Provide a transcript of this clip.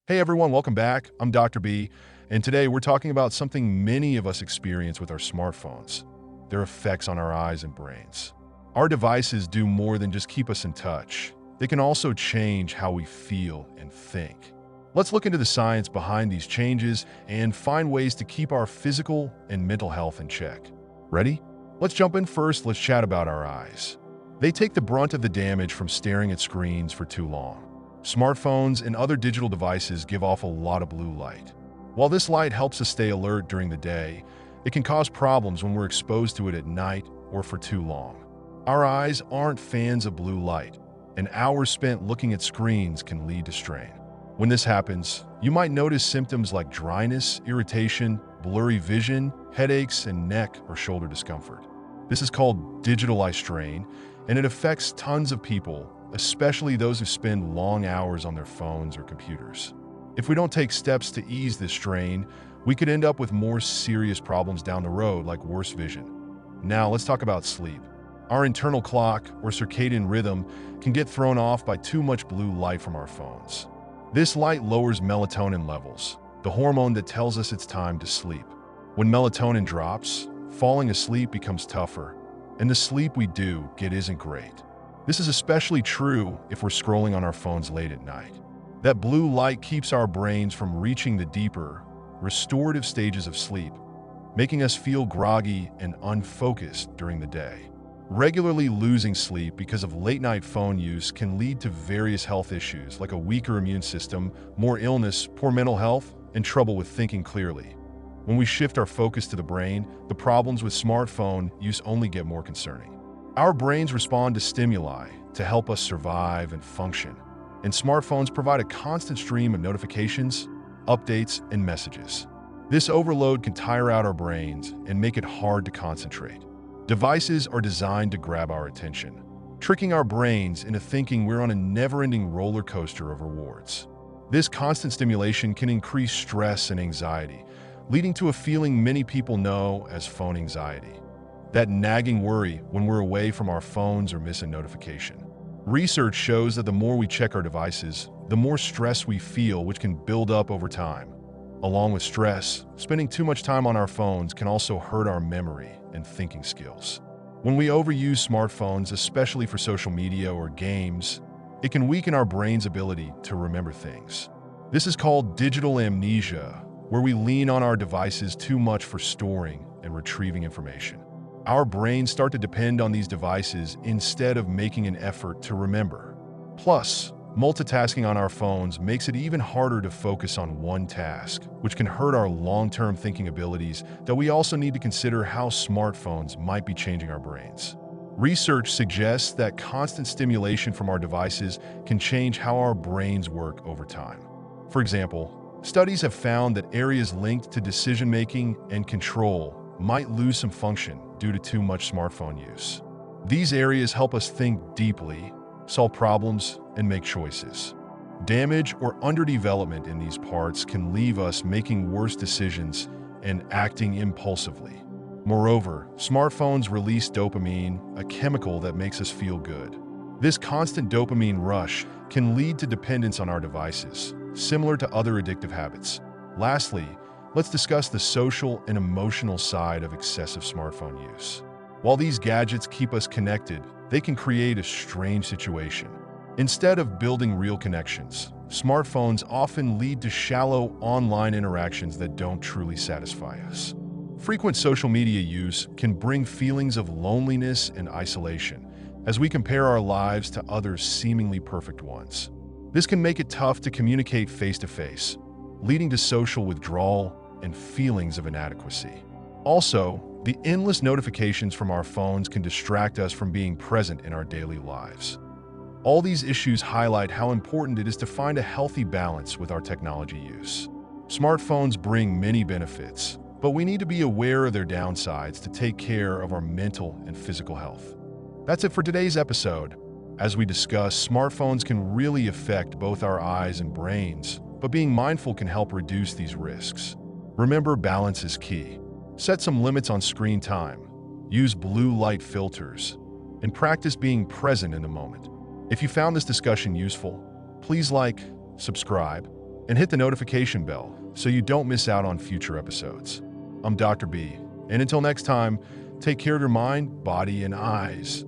Hey everyone, welcome back. I'm Dr. B, and today we're talking about something many of us experience with our smartphones, their effects on our eyes and brains. Our devices do more than just keep us in touch. They can also change how we feel and think. Let's look into the science behind these changes and find ways to keep our physical and mental health in check. Ready? Let's jump in first. Let's chat about our eyes. They take the brunt of the damage from staring at screens for too long. Smartphones and other digital devices give off a lot of blue light. While this light helps us stay alert during the day, it can cause problems when we're exposed to it at night or for too long. Our eyes aren't fans of blue light, and hours spent looking at screens can lead to strain. When this happens, you might notice symptoms like dryness, irritation, blurry vision, headaches, and neck or shoulder discomfort. This is called digital eye strain, and it affects tons of people, especially those who spend long hours on their phones or computers. If we don't take steps to ease this strain, we could end up with more serious problems down the road, like worse vision. Now, let's talk about sleep. Our internal clock, or circadian rhythm, can get thrown off by too much blue light from our phones. This light lowers melatonin levels, the hormone that tells us it's time to sleep. When melatonin drops, falling asleep becomes tougher, and the sleep we do get isn't great. This is especially true if we're scrolling on our phones late at night. That blue light keeps our brains from reaching the deeper, restorative stages of sleep, making us feel groggy and unfocused during the day. Regularly losing sleep because of late-night phone use can lead to various health issues like a weaker immune system, more illness, poor mental health, and trouble with thinking clearly. When we shift our focus to the brain, the problems with smartphone use only get more concerning. Our brains respond to stimuli to help us survive and function, and smartphones provide a constant stream of notifications, updates, and messages. This overload can tire out our brains and make it hard to concentrate. Devices are designed to grab our attention, tricking our brains into thinking we're on a never-ending roller coaster of rewards. This constant stimulation can increase stress and anxiety, leading to a feeling many people know as phone anxiety. That nagging worry when we're away from our phones or miss a notification. Research shows that the more we check our devices, the more stress we feel, which can build up over time. Along with stress, spending too much time on our phones can also hurt our memory and thinking skills. When we overuse smartphones, especially for social media or games, it can weaken our brain's ability to remember things. This is called digital amnesia, where we lean on our devices too much for storing and retrieving information. Our brains start to depend on these devices instead of making an effort to remember. Plus, multitasking on our phones makes it even harder to focus on one task, which can hurt our long-term thinking abilities, though we also need to consider how smartphones might be changing our brains. Research suggests that constant stimulation from our devices can change how our brains work over time. For example, studies have found that areas linked to decision-making and control might lose some function due to too much smartphone use. These areas help us think deeply, solve problems, and make choices. Damage or underdevelopment in these parts can leave us making worse decisions and acting impulsively. Moreover, smartphones release dopamine, a chemical that makes us feel good. This constant dopamine rush can lead to dependence on our devices, similar to other addictive habits. Lastly, let's discuss the social and emotional side of excessive smartphone use. While these gadgets keep us connected, they can create a strange situation. Instead of building real connections, smartphones often lead to shallow online interactions that don't truly satisfy us. Frequent social media use can bring feelings of loneliness and isolation as we compare our lives to others' seemingly perfect ones. This can make it tough to communicate face-to-face, leading to social withdrawal and feelings of inadequacy. Also, the endless notifications from our phones can distract us from being present in our daily lives. All these issues highlight how important it is to find a healthy balance with our technology use. Smartphones bring many benefits, but we need to be aware of their downsides to take care of our mental and physical health. That's it for today's episode. As we discuss, smartphones can really affect both our eyes and brains, but being mindful can help reduce these risks. Remember, balance is key. Set some limits on screen time, use blue light filters, and practice being present in the moment. If you found this discussion useful, please like, subscribe, and hit the notification bell so you don't miss out on future episodes. I'm Dr. B, and until next time, take care of your mind, body, and eyes.